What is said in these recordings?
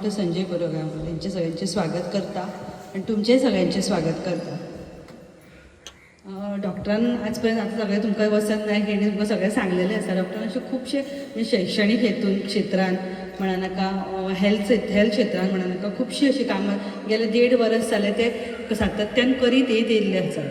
Doctor Sanjay Borgaonkar यांचे सगळ्यांचे स्वागत करता आणि तुमचे सगळ्यांचे स्वागत करता. डॉक्टरान आजपर्यंत आता सगळें तुमकां वचन नायक हेणी तुमकां सगळें सांगलेलें आसा. डॉक्टरान अशे खुबशे शैक्षणीक हेतून क्षेत्रान म्हणा नाका हेल्थ क्षेत्रान म्हणा नाका खुबशीं अशीं कामां गेले 1.5 वर्स जाले ते सातत्यान करीत येयल्ले आसा.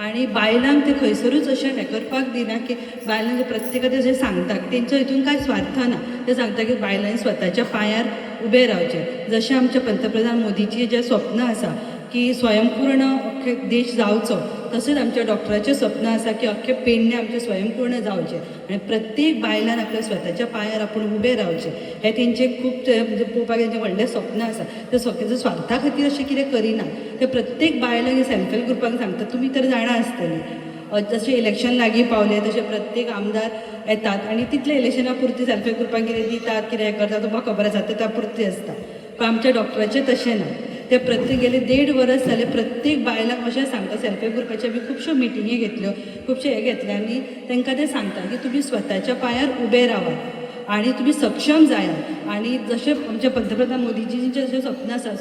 आणि बायलांक ते खंयसरूच अशें हें करपाक दिना की बायलांक प्रत्येकाचें जें सांगता तेंच्या हितून कांय स्वार्थ ना. ते सांगता की बायलांनी स्वताच्या पांयार उबे रावचें. जशें आमच्या पंतप्रधान मोदीचीं जें स्वप्न आसा की स्वयंपूर्ण अख्खे देश जावचो, तशेंच आमच्या डॉक्टराचें स्वप्न आसा की अख्खे पेडणे आमचे स्वयंपूर्ण जावचे आनी प्रत्येक बायलान आपल्या स्वताच्या पांयार आपूण उबे रावचें. हें तेंचें खूब म्हणजे पळोवपाक तेंचें व्हडलें स्वप्न आसा. ते स्वताच्या स्वार्था खातीर अशें कितें करिना. ते प्रत्येक बायलांक सेल्फ हेल्प ग्रुपाक सांगता. तुमी तर जाणा आसतलीं जशें इलेक्शन लागीं पावलें तशें प्रत्येक आमदार येतात आनी तितले इलेक्शना पुरती सेल्फ हेल्प ग्रुपाक कितें दितात कितें हें करतात तुमकां खबर आसा त्या पुरती आसता. पण आमच्या डॉक्टराचें तशें ना. ते प्रत्येक गेले 1.5 वर्स जाले प्रत्येक बायलांक अशें सांगता. सेल्फ हेल्प ग्रुपाचे आमी खुबश्यो मिटिंगी घेतल्यो, खुबशे हे घेतले आनी तांकां ते सांगता की तुमी स्वताच्या पांयार उबे रावात आणि तुम्ही सक्षम जायात. आणि जसे आमचे पंतप्रधान मोदीजींचे जसे स्वप्न आसा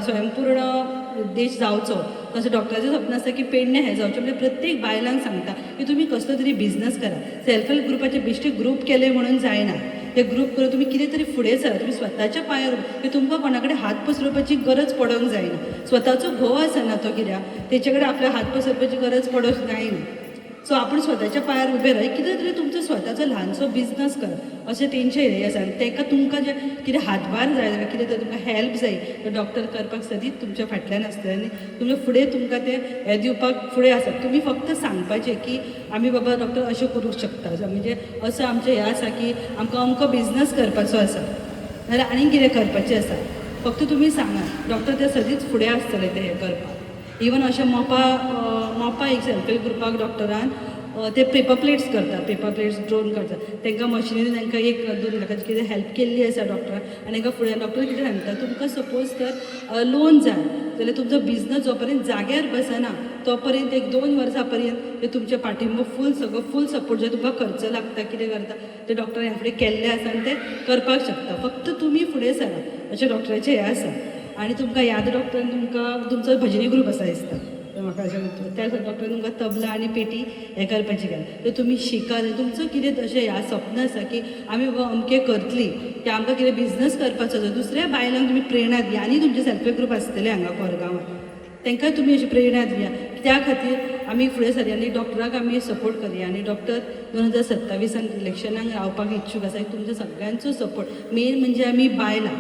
स्वयंपूर्ण देश जावचो, तसं डॉक्टराचें स्वप्न आसा की पेडणे हें जावचें. म्हणजे प्रत्येक बायलांक सांगता की तुमी कसलो तरी बिझनस करा. सेल्फ हेल्प ग्रुपाचे बेश्टे ग्रूप केले म्हणून जायना. ते ग्रूप करून तुमी कितें तरी फुडें सरा. तुमी स्वताच्या पांयार की तुमकां कोणा कडेन हात पसरवपाची गरज पडोंक जायना. स्वताचो घोव आसना तो कित्याक तेचे कडेन आपल्या हात पसरपाची गरज पडोंक जायना. सो आपण स्वताच्या पांयार उबे राव. कितें तरी तुमचो स्वताचो ल्हानसो बिझनस कर अशें तेंचें हें आसा. ताका तुमकां जे कितें हातभार जाय जाल्यार कितें तरी तुमकां हेल्प जाय तर डॉक्टर करपाक सदींच तुमच्या फाटल्यान आसता आनी तुमचे फुडें तुमकां ते हें दिवपाक फुडें आसात. तुमी फक्त सांगपाचें की आमी बाबा डॉक्टर अशें करूंक शकता. म्हणजे असं आमचें हें आसा की आमकां अमको बिझनस करपाचो आसा नाल्यार आनीक कितें करपाचें आसा. फक्त तुमी सांगात डॉक्टर ते सदींच फुडें आसतले ते हें करपाक. इवन अशें मोपा एक सेल्फ हेल्प ग्रुपाक डॉक्टरान ते पेपर प्लेट्स करता. पेपर प्लेट्स ड्रोन करता. तांकां मशिनीन तांकां 1-2 लाखाची कितें हेल्प केल्ली आसा डॉक्टरान आनी तांकां फुडें डॉक्टर कितें सांगता तुमकां सपोज तर लोन जाय जाल्यार तुमचो बिझनस जो पर्यंत जाग्यार बसना तो पर्यंत 1-2 वर्सां पर्यंत ते तुमच्या पाठिंबो सगळो फूल सपोर्ट जे तुमकां खर्च लागता कितें करता ते डॉक्टरान ह्या फुडें केल्ले आसा आनी ते करपाक शकता. फक्त तुमी फुडें सरा अशें डॉक्टराचें हें आसा. आनी तुमकां याद डॉक्टरान तुमचो भजनी ग्रूप आसा दिसता. म्हाका अशें त्या डॉक्टरान तुमकां तबला आनी पेटी हें करपाची घाल. तर तुमी शिकात. तुमचो कितें अशें ह्या स्वप्न आसा की आमी बाबा अमकें करतलीं की आमकां कितें बिझनस करपाचो जो दुसऱ्या बायलांक तुमी प्रेरणा दिया. आनी तुमचे सेल्फ हेल्प ग्रूप आसतले हांगा कोरगांवांत तांकां तुमी अशी प्रेरणा दिया. त्या खातीर आमी फुडें सरया आनी डॉक्टराक आमी सपोर्ट करया. आनी डॉक्टर 2027 इलेक्शनाक रावपाक इच्छूक आसा. तुमच्या सगळ्यांचो सपोर्ट मेन म्हणजे आमी बायलां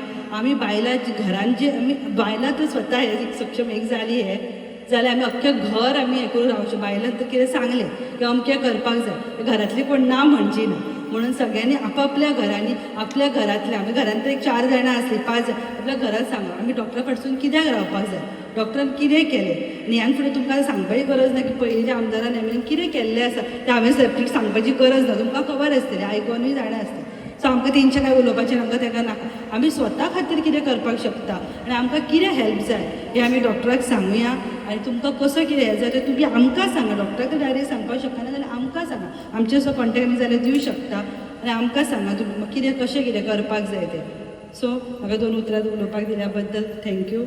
घरान जे आमी बायलां तर स्वता हे सक्षम एक जाली हे जाल्यार आमी अख्खें घर आमी हें करून रावचें. बायलांक तर कितें सांगलें की अमकें करपाक जाय घरांतली कोण ना म्हणची ना. म्हणून सगळ्यांनी आपापल्या घरांनी आपल्या घरांतल्या आमी घरांत तर 4 जाणां आसलीं 5 जाण आपल्या घरांत सांगा आमी डॉक्टरा फाटसून कित्याक रावपाक जाय. डॉक्टरान कितें केलें आनी ह्यान फुडें तुमकां सांगपाची गरज ना की पयलींच्या आमदारान एमएलएन कितें केल्लें आसा तें हांवें सेपरेट सांगपाची गरज ना. तुमकां खबर आसतली आयकोनूय जाणा आसतली. सो आमकां तेंचें कांय उलोवपाचें आमकां ताका नाका. आमी स्वता खातीर कितें करपाक शकता आनी आमकां कितें हेल्प जाय हें आमी डॉक्टराक सांगुया. आनी तुमकां कसो कितें हें जाय तें तुमी आमकां सांगा. डॉक्टराक तर डायरेक्ट सांगपाक शकना जाल्यार आमकां सांगा. आमचे असो कॉन्टेक्ट आमी जाल्यार दिवं शकता आनी आमकां सांगा तुमी कितें कशें कितें करपाक जाय तें. सो म्हाका 2 उतरां उलोवपाक दिल्या बद्दल थँक्यू.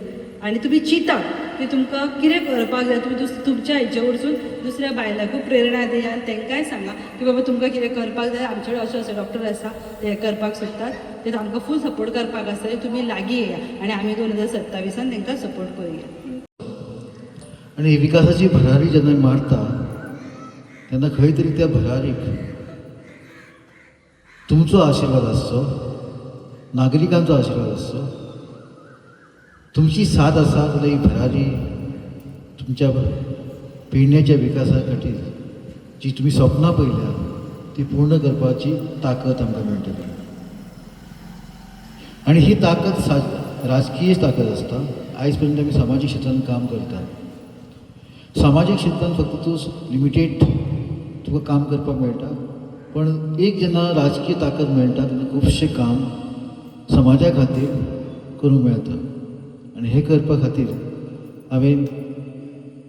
आनी तुमी चिंता की तुमकां कितें करपाक जाय तुमी तुमच्या हेचे वरसून दुसऱ्या बायलांकूय प्रेरणा दिया आनी तांकांय सांगा की बाबा तुमकां कितें करपाक जाय. आमचे कडेन अशे डॉक्टर आसा ते करपाक सोदतात ते आमकां फूल सपोर्ट करपाक आसता. तुमी लागीं येया आनी आमी 2027 तांकां सपोर्ट करुया. आणि विकासाची भरारी जेन्ना मारता तेन्ना खंय तरी त्या भरारीक तुमचो आशिर्वाद आसचो, नागरिकांचो आशिर्वाद आसचो. तुमची साथ आसा जाल्यार ही भरारी तुमच्या पेडण्याच्या विकासा खातीर जी तुम्ही स्वप्नां पळयल्या ती पूर्ण करपाची ताकद आमकां मेळटली. आनी ही ताकद राजकीय ताकद आसता. आयज पर्यंत आमी सामाजीक क्षेत्रांत काम करता. सामाजीक क्षेत्रांत फक्त तूं लिमिटेड तुका काम करपाक मेळटा. पण एक जेन्ना राजकीय ताकद मेळटा तेन्ना खुबशें काम समाजा खातीर करूंक मेळटा. आनी हें करपा खातीर हांवें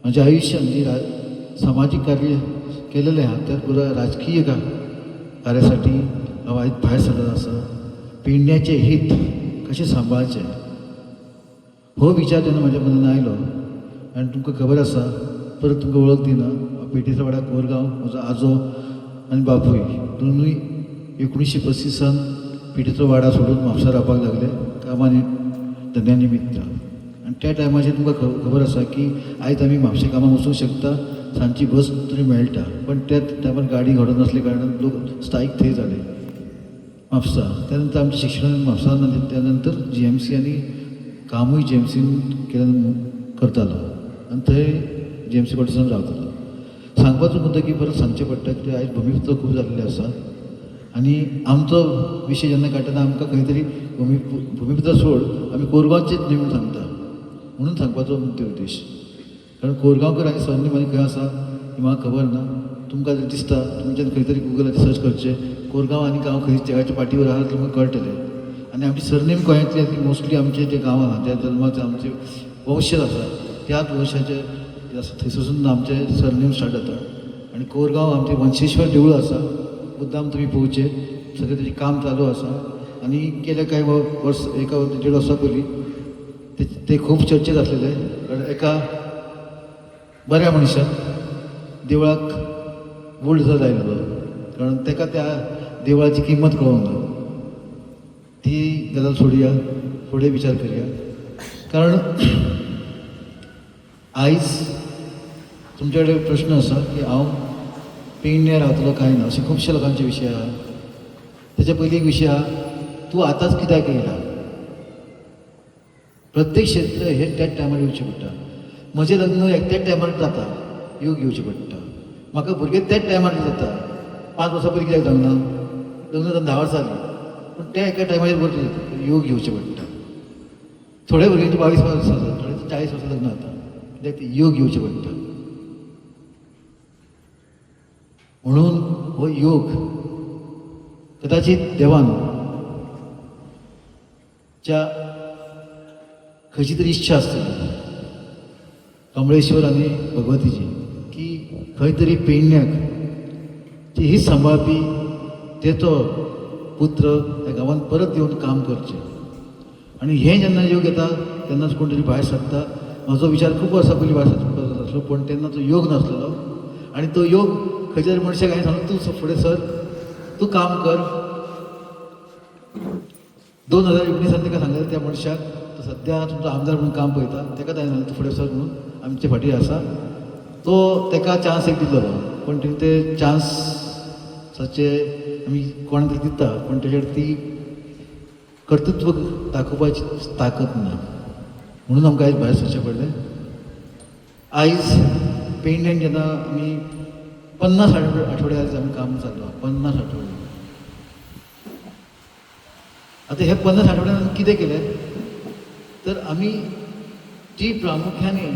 म्हजें आयुश्य म्हणजे सामाजीक कार्य केलेलें आहा. त्याच बरोबर राजकीय कार्यासाठी हांव आयज भायर सरलो आसा. पेडण्याचें हित कशें सांबाळचें हो विचार जेन्ना म्हाज्या मनान आयलो आनी तुमकां खबर आसा परत तुमकां वळख दिना पेटीचो वाडा कोरगांव म्हजो आजो आनी बापूय दोनूय 1935 पेटीचो वाडा सोडून म्हापसा रावपाक लागले कामां धंद्या निमित्त आनी त्या टायमाचेर तुमकां खबर आसा की आयज आमी म्हापशे कामाक वचूंक शकता सांजची बस तरी मेळटा पण त्या टायमार गाडी घडोवन नासले कारणान लोक स्ट्रायक थंय जाले म्हापसा त्यानंतर आमचें शिक्षण म्हापसान त्या नंतर GMC आनी कामूय GMCन केलें करतालो आनी थंय GMC कॉटेजान रावतालो सांगपाचो मुद्दो की परत सांगचें पडटा की आयज भुमिपुत्र खूब जाल्ले आसा आनी आमचो विशय जेन्ना काडटना आमकां खंय तरी भुमिपुत्र सोड आमी कोरगांवचेच नेमून सांगता म्हणून सांगपाचो मुख्य उद्देश कारण कोरगांवकर आनी सरनेम आनी खंय आसा ही म्हाका खबर ना तुमकां जर दिसता तुमच्यान खंय तरी गुगलाचेर सर्च करचें कोरगांव आनी गांव खंय जगाच्या पाठीवर आहा तुमकां कळटलें आनी आमची सरनेम गोंयांतली आसा मोस्टली आमचे जे गांव आहा ज्या जल्माचे आमचे वंशज आसा त्याच वंशाचे आसा थंयसून आमचे सरनेम स्टार्ट जाता आनी कोरगांव आमचे वंशेश्वर देवूळ आसा मुद्दाम तुमी पळोवचें सगळें तेजें काम चालू आसा आनी गेल्या कांय वर्स एका 1.5 वर्सां पयलीं ते खूब चर्चेत आसलेले कारण एका बऱ्या मनशाक देवळाक वोल्ड जाय आयलो कारण ताका त्या देवळाची किंमत कळोंक ना ती गजाल सोडया फुडें विचार करया कारण आयज तुमचे कडेन प्रश्न आसा की हांव पेडण्या रावतलो काय ना अशे खुबशे लोकांचे विशय आहा तेच्या पयलीं एक विशय आहा तूं आतांच कित्याक येयला प्रत्येक क्षेत्र हे त्याच टायमार येवचें पडटा म्हजें लग्न त्याच टायमार जाता योग येवचें पडटा म्हाका भुरगे त्याच टायमार जाता 5 वर्सां पयलीं कित्याक जावना लग्न जावन 10 वर्सां जालीं पूण त्या एका टायमार योग येवचें पडटा थोड्या भुरग्यांची 22 वर्सां जाता थोड्यांची 40 वर्सां लग्न जाता कित्याक ते योग येवचें पडटा म्हणून हो योग कदाचित देवान च्या खंयची तरी इच्छा आसतली कमळेश्वर आनी भगवतीची की खंय तरी पेडण्याक ती हीच सांबाळपी तेचो पुत्र त्या गांवांत परत येवन काम करचें आनी हें जेन्ना योग येता तेन्नाच कोण तरी भायर सरता म्हजो विचार खूब वर्सां पयलीं भायर सरपाचो आसलो पूण तेन्ना तो योग नासलेलो आनी तो योग खंयच्या तरी मनशाक हांवें सांगलो तूं फुडें सर तूं काम कर 2019 ताका सांगलें त्या मनशाक तो सद्या तुमचो आमदार म्हणून काम पळयता ताका हांवें सांगलें तूं फुडें सर म्हणून आमचे फाटीर आसा तो ताका चान्स एक दिल्लो पण ते चान्साचे आमी कोण तरी दिता पण तेजेर ती कर्तृत्व दाखोवपाची ताकद ना म्हणून आमकां आयज भायर सरचें पडलें आयज पेडण्यान जेन्ना आमी 50 आठवडे आयज आमी काम चालू 50 आठवडे आतां हे 50 आठवड्यान कितें केलें तर आमी जी प्रामुख्याने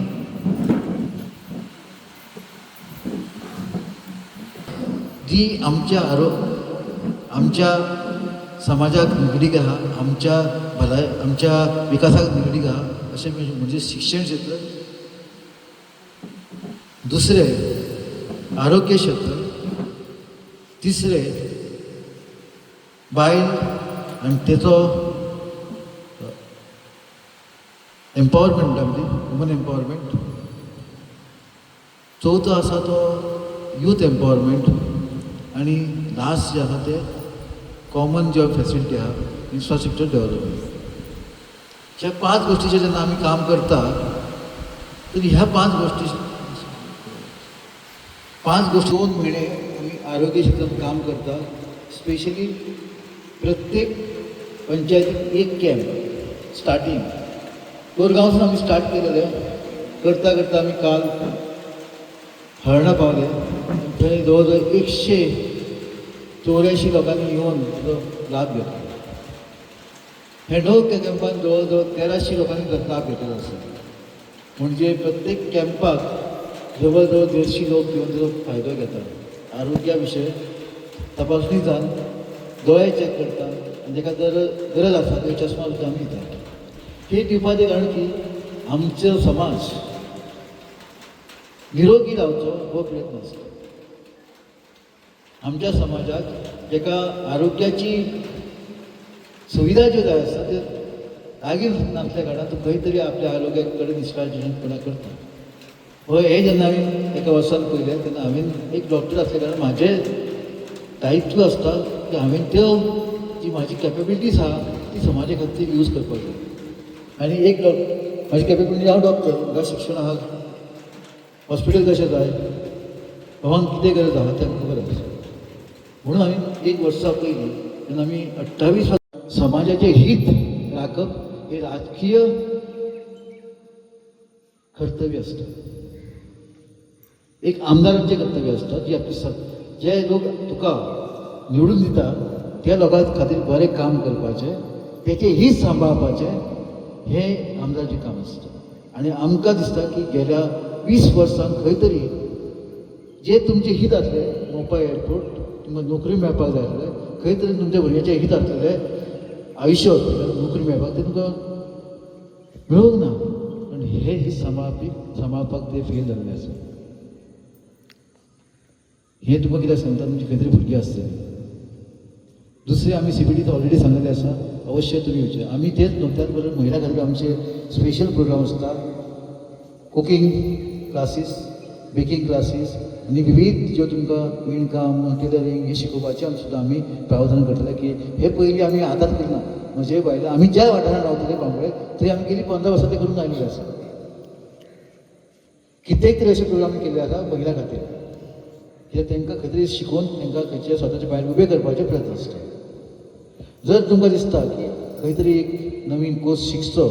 जी आमच्या समाजाक निगडीक आहा आमच्या विकासाक निगडीक आहा अशें म्हणजे शिक्षण क्षेत्र दुसरें आरोग्य क्षेत्र तिसरें बायल आनी तेचो एम्पावरमेंट म्हणजे वुमन एम्पावरमेंट चवथो आसा तो यूथ एम्पावरमेंट आनी लास्ट जे आसा ते कॉमन जॉब फॅसिलिटी आहा इन्फ्रास्ट्रक्चर डेव्हलपमेंट ह्या 5 गोष्टीचेर जेन्ना आमी काम करता तर ह्या 5 गोष्टी 2 म्हयने आमी आरोग्य क्षेत्रांत काम करता स्पेशली प्रत्येक पंचायतीक एक कॅम्प स्टार्टींग कोरगांवसून आमी स्टार्ट केलेले करता करता आमी काल हळर्णा पावले थंय जवळ जवळ 184 लोकांनी येवन ताचो लाभ घेतलो हे 9 कॅम्पान जवळ जवळ 1300 लोकांनी लाभ घेतलेलो आसा म्हणजे प्रत्येक कॅम्पाक जवळ जवळ 150 लोक येवन ताचो फायदो घेतात आरोग्या विशय तपासणी जावन दोळे चॅक करता आनी ताका जर गरज आसा तो चश्मा सुद्दां आमी दितात हे दिवपाचें कारण की आमचो समाज निरोगी रावचो हो प्रयत्न आसता आमच्या समाजाक जेका आरोग्याची सुविधा ज्यो जाय आसा त्यो आगीर नासल्या कारणान तूं खंय तरी आपल्या आरोग्या कडेन निश्काळजीपणा करता. हय हे जेन्ना हांवें एका वर्सान पयलें तेन्ना हांवें एक डॉक्टर आसल्या कारणान म्हाजें दायित्व आसता की हांवें त्यो जी म्हाजी कॅपेबिलिटीज आहा ती समाजा खातीर यूज करपाक जाय. आनी एक म्हाजी कॅपेबिलिटी हांव डॉक्टर, म्हाका शिक्षण आहा, हॉस्पिटल कशें जाय, गांवांत कितें गरज आहा तें खबर आसा. म्हणून हांवें एक वर्सा पयलीं तेन्ना आमी 28 समाजाचें हित राखप हें राजकीय कर्तव्य आसता. एक आमदाराचें कर्तव्य आसता जी आपली जे लोक तुका निवडून दिता त्या लोकां खातीर बरें काम करपाचें, तेचें हित सांबाळपाचें हें आमदाराचें काम आसता. आनी आमकां दिसता की गेल्या 20 वर्सांक खंय तरी जे तुमचें हित आसलें, मोपा एअरपोर्ट तुमकां नोकरी मेळपाक जाय आसलें, खंय तरी तुमच्या भुरग्याचें हित आसलेलें आयुश्य नोकरी मेळपाक तें तुमकां मेळूंक ना. आनी हे हित सांबाळपाक ते फेल जाल्ले आसा. हें तुका कित्याक सांगता, तुमची खंय तरी भुरगीं आसतलीं. दुसरें आमी CPDत ऑलरेडी सांगलेलें आसा, अवश्य तुमी येवचें. आमी तेच न्हू, त्याच बरोबर महिला खातीर आमचे स्पेशल प्रोग्राम आसता, कुकींग क्लासीस, बेकिंग क्लासीस आनी विविध ज्यो तुमकां विणकाम, टेलरींग हे शिकोवपाचें सुद्दां आमी प्रावधान करतले. की हे पयलीं आमी आतांच केलें ना. म्हजे बायले आमी ज्या वाठारांत रावतले बांबोळे थंय आमी गेलीं 15 वर्सां ते करून आयिल्ले आसा. कित्येक तरी अशे प्रोग्राम केल्ले आसा महिला खातीर, कित्याक तांकां खंय तरी शिकोवन तांकां खंयचे स्वताच्या पांयार उबे करपाचे प्रयत्न आसता. जर तुमकां दिसता की खंय तरी एक नवीन कोर्स शिकचो,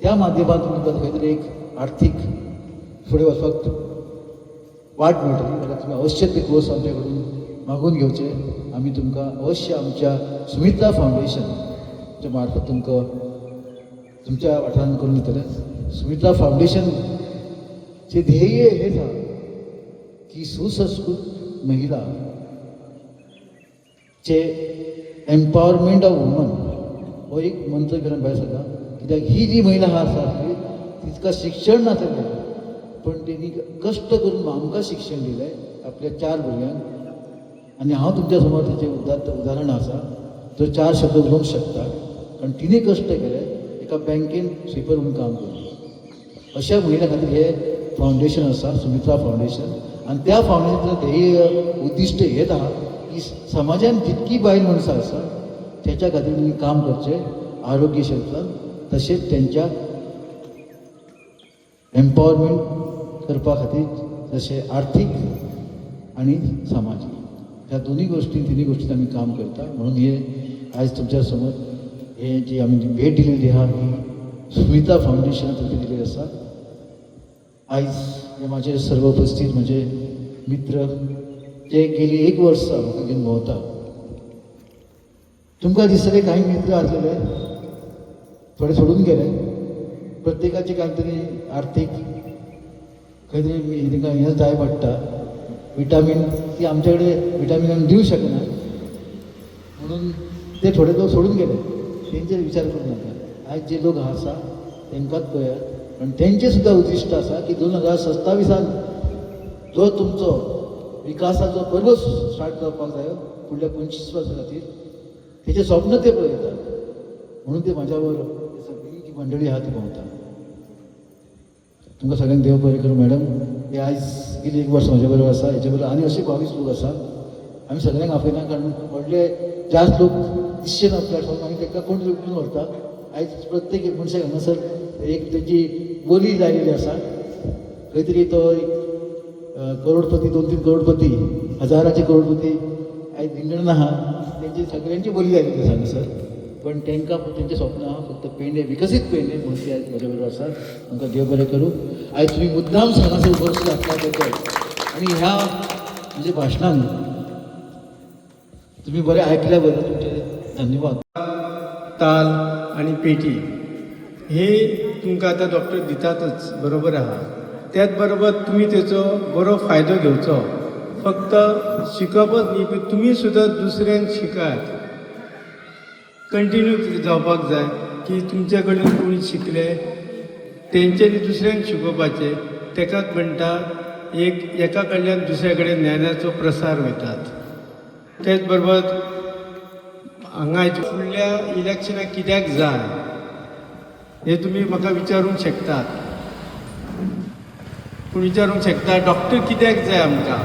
त्या माध्यमांतून तुमकां खंय तरी एक आर्थीक फुडें वचपाक वाट मेळटली, जाल्यार तुमी अवश्य ते कोर्स आमचे कडून मागून घेवचे. आमी तुमकां अवश्य आमच्या सुमित्रा फावंडेशनच्या मार्फत तुमकां तुमच्या वाठारांत करून दितले. सुमित्रा फावंडेशनचें ध्येय हेच आसा की सुसंस्कृत महिला चे एम्पावरमेंट ऑफ वुमन हो एक मंत्र घेवन भायर सरला. कित्याक ही जी महिला आसा तिका शिक्षण नासलें, पण तेणी कश्ट करून आमकां शिक्षण दिलें आपल्या 4 भुरग्यांक. आनी हांव तुमच्या समोर तिचें उदाहरण आसा जो 4 शब्द उलोवंक शकता, कारण तिणें कश्ट केले. एका बँकेन स्विपर म्हणून काम केलें. अशा महिला खातीर हें फावंडेशन आसा, सुमित्रा फावंडेशन. आनी त्या फावंडेशनाचें ध्येय उद्दिश्ट हेच आहा की समाजान जितकी बायल मनशां आसा त्याच्या खातीर तुमी काम करचें आरोग्य क्षेत्रांत, तशेंच त्यांच्या एम्पावरमेंट करपा खातीर, जशें आर्थीक आनी सामाजीक ह्या तिन्ही गोष्टींत आमी काम करता. म्हणून हे आयज तुमच्या समोर हे जी आमी भेट दिलेली आहा ही सुमित्रा फावंडेशना तर्फे दिलेली आसा. आयज हे म्हाजे सर्व उपस्थित म्हजे मित्र जे गेली 1 वर्सां म्हाका घेवन भोंवता. तुमकां दिसतले काही मित्र आसलेले थोडे सोडून गेले. प्रत्येकाचे कांय तरी आर्थीक खंय तरी तांकां हें जाय पडटा, विटामीन ती आमचे कडेन विटामीन आमी दिवंक शकना, म्हणून ते थोडे लोक सोडून गेले. तेंचेर विचार करूं नाका. आयज जे लोक आसा तांकांच पळयात. पण तेंचें सुद्दां उद्दिश्ट आसा की 2027 जो तुमचो विकासाचो पर्व स्टार्ट जावपाक जायो फुडल्या 25 वर्सां खातीर, तेचें स्वप्न ते पळयतात. म्हणून ते म्हाज्या बरोबर सगळी जी मंडळी आहा ती भोंवता. तुमकां सगळ्यांक देव बरें करूं मॅडम. हे आयज गेली 1 वर्स म्हाज्या बरोबर आसा. हेचे बरोबर आनी अशे 22 लोक आसा. आमी सगळ्यांक आपयना, कारण व्हडले जास्त लोक दिसचे ना प्लॅटफॉर्म. आमी तांकां कोण तरी उखलून व्हरता. आयज प्रत्येक मनशाक हांगासर एक तेजी बोली लायलेली आसा. खंय तरी तो करोडपती 2-3 करोडपती, हजाराचे करोडपती आयज रिंगण आहा, तेंची सगळ्यांची बोली लायलेली आसा हांगासर. पण तांकां तेंचें स्वप्न आहा फक्त पेडणे, विकसीत पेडणे म्हणून ती आयज म्हज्या बरोबर आसा. तांकां देव बरें करूं. आयज तुमी मुद्दाम हांगासर उपस्थित आसला बद्दल आनी ह्या म्हणजे भाशणान तुम्ही बरें आयकल्या बद्दल तुमचे धन्यवाद. ताल आणि पेटी हे तुमकां आतां डॉक्टर दितातच, बरोबर आहा. त्याच बरोबर तुम्ही त्याचो बरो फायदो घेवचो. फक्त शिकपच न्ही, पण तुमी सुद्दां दुसऱ्यांक शिकात. कंटिन्यू जावपाक जाय की तुमचे कडेन कोणी शिकले तेंच्यांनी दुसऱ्यांक शिकोवपाचें. तेकाच म्हणटा एका कडल्यान दुसऱ्या कडेन ज्ञानाचो प्रसार वयतात. तेच बरोबर हांगा फुडल्या इलेक्शनाक कित्याक जाय हे तुम्ही म्हाका विचारूंक शकतात. पूण विचारूंक शकता डॉक्टर कित्याक जाय आमकां,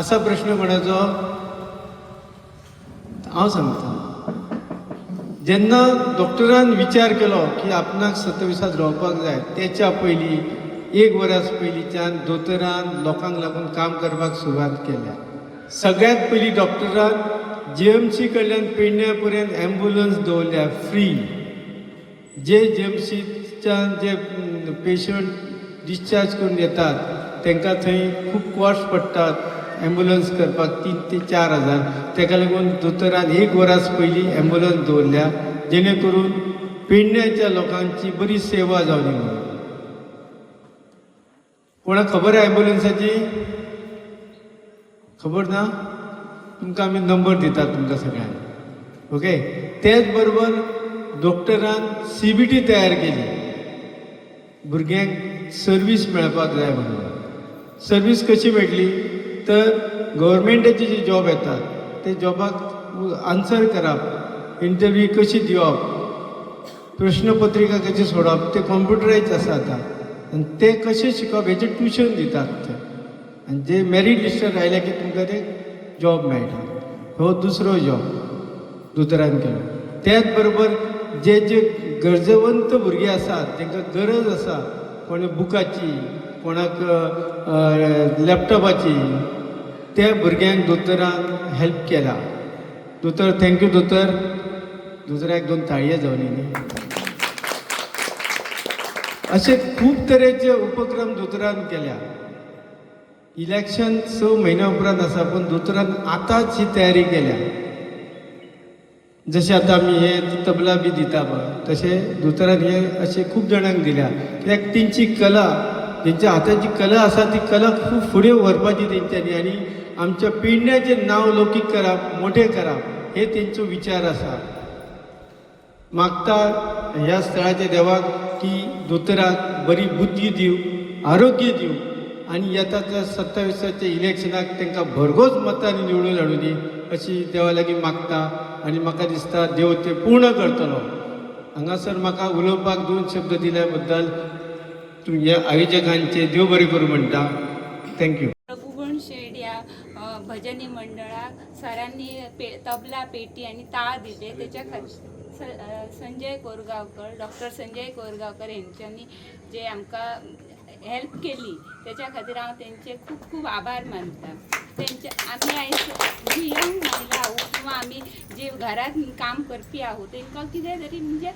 असा प्रश्न कोणाचो हांव सांगता. जेन्ना डॉक्टरान विचार केलो की आपणाक 27 रावपाक जाय, तेच्या पयलीं 1 वरास पयलींच्यान दोतोरान लोकांक लागून काम करपाक सुरवात केल्या. सगळ्यात पयलीं डॉक्टरान जीएमसी कडल्यान पेडण्या पर्यंत ॲम्ब्युलन्स दवरल्या फ्री. जे जीएमसीच्यान जे पेशंट डिस्चार्ज करून येतात तांकां थंय खूब कॉस्ट पडटात ॲम्ब्युलन्स करपाक 3 ते 4 हजार. ताका लागून दोतोरान 1 वरास पयलीं ॲम्ब्युलन्स दवरल्या जेणे करून पेडण्याच्या लोकांची बरी सेवा जावली म्हणून. कोणाक खबर आहे ॲम्ब्युलन्साची? खबर ना? तुमकां आमी नंबर दितात तुमकां सगळ्यांक. ओके. तेच बरोबर डॉक्टरान CBT तयार केली भुरग्यांक सर्वीस मेळपाक जाय म्हणून. सर्वीस कशी मेळटली तर गव्हर्मेंटाचे जे जॉब येतात ते जॉबाक आन्सर करप, इंटरव्यू कशी दिवप, प्रश्नपत्रिका कशी सोडप, ते कॉम्प्युटरायज आसा आतां. आनी ते कशें शिकप हेचें ट्युशन दितात ते. आनी जे मेरीट लिस्टार आयल्या की तुमकां ते जॉब मेळटा. हो दुसरो जॉब दोतोरान केलो. त्याच बरोबर जे जे गरजेवंत भुरगे आसात तांकां गरज आसा, कोणी बुकाची, कोणाक लॅपटॉपाची, त्या भुरग्यांक दोतोरान हेल्प केला. दोतोर थँक्यू दोतोर. दोतोराक 2 ताळयो जावनी न्ही. असे खूब तरेचे उपक्रम दोतोरान केल्या. इलेक्शन 6 म्हयन्या उपरांत आसा पूण दोतोरान आतांच ही तयारी केल्या. जशें आतां आमी हे तबला बी दिता पळय तशें दोतोरान हे अशें खूब जाणांक दिल्या. कित्याक तेंची कला, तेंच्या हाताची कला आसा ती कला खूब फुडें व्हरपाची तेंच्यांनी आनी आमच्या पेडण्याचें नांव लौकीक करप, मोठें करप हे तेंचो विचार आसा. मागता ह्या स्थळाच्या देवाक की दोतोराक बरी बुद्धी दिव, आरोग्य दिव आनी येता त्या 27च्या इलेक्शनाक तांकां भरघोस मतांनी निवडून हाडूं दी अशी देवा लागीं मागता. आनी म्हाका दिसता देव ते पूर्ण करतलो. हांगासर म्हाका उलोवपाक 2 शब्द दिल्या बद्दल ह्या आयोजकांचे देव बरें करूं म्हणटा. थँक्यू. प्रभुगुण शेड या भजनी मंडळाक सरांनी तबला, पेटी आणि टाळ दिले. त्याच्या खातीर संजय कोरगांवकर, डॉक्टर संजय कोरगांवकर यांच्यानी जे आमकां हेल्प केली त्याच्या खातीर हांव तेंचे खूब खूब आभार मानता. तेंचे आमी आयज जी यंग महिला आहोत किंवा आमी जे घरात काम करपी आहोत तांकां कितें तरी म्हणजे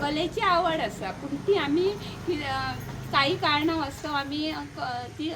कलेची आवड आसा पूण ती आमी काही कारणास्तव आमी ती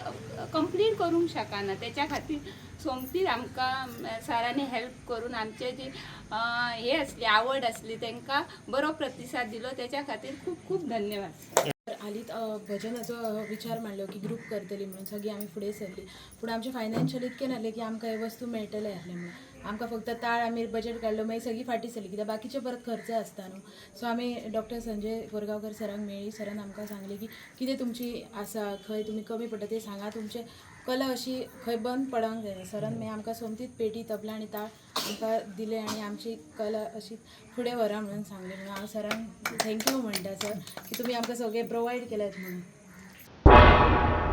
कंप्लीट करूंक शकना. त्याच्या खातीर सोमतीच आमकां सरांनी हेल्प करून आमचे जी हे असली आवड असली तांकां बरो प्रतिसाद दिलो. त्याच्या खातीर खूब खूब धन्यवाद. हालींच भजनाचो विचार मांडलो की ग्रूप करतली म्हणून सगळीं आमी फुडें सरली. पूण आमचे फायनान्शियल इतकें नासलें की आमकां हे वस्तू मेळटले आसले म्हणून. आमकां फक्त ताळ आमी बजेट काडलो मागीर सगळीं फाटीं सरली कित्याक बाकीचे परत खर्च आसता न्हू. सो आमी डॉक्टर संजय कोरगांवकर सरांक मेळ्ळी. सरान आमकां सांगलें की कितें तुमची आसा, खंय तुमी कमी पडटा तें सांगा, तुमचे कला अशी खंय बंद पडोंक जायना. सरान मागीर आमकां सोमतीच पेटी, तबला आनी ताळ आमकां दिले आनी आमची कला अशी फुडें व्हरा म्हणून सांगलें. म्हणून हांव सरांक थँक्यू म्हणटा सर की तुमी आमकां सगळें प्रोवायड केल्यात म्हणून.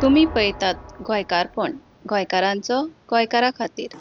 तुम्ही पळयतात गोंयकारपण, गोंयकारांचो गोंयकारा खातीर.